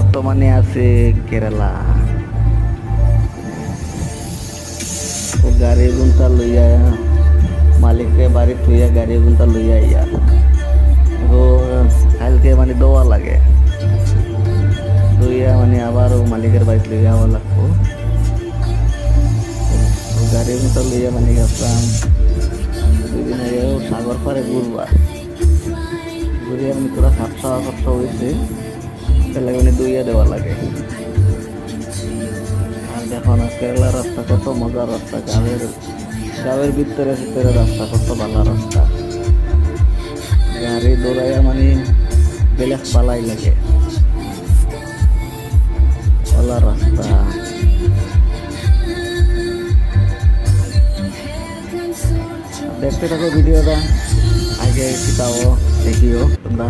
বর্তমানে আছে কেরালা। ও গাড়ি গুনটা লইয়া মালিককে বাড়ি থুইয়া গাড়ি গুনটা লইয়া ইয়া কালকে মানে দোয়া লাগে লইয়া মানে আবার ও মালিকের বাড়ি লইয়া আবার লাগবো। ও গাড়ি গুনটা লইয়া মানে গেছিলাম দুদিন আগে সাগর পাড়ে ঘুরবা ঘুরিয়া মানে পুরা খাপসা খাপসা হয়েছে তাহলে মানে দুইয়া দেওয়া লাগে। আর দেখো না কেরালার রাস্তা কত মজার রাস্তা, গাঁয়ের ভিতরে ভিতরে রাস্তা কত ভালো রাস্তা, গাড়ি দৌড়াইয়া মানে বেলেগ পালাই লাগে ভালো রাস্তা। দেখতে থাকো ভিডিওটা, আগে কিতাও দেখিও তোমরা।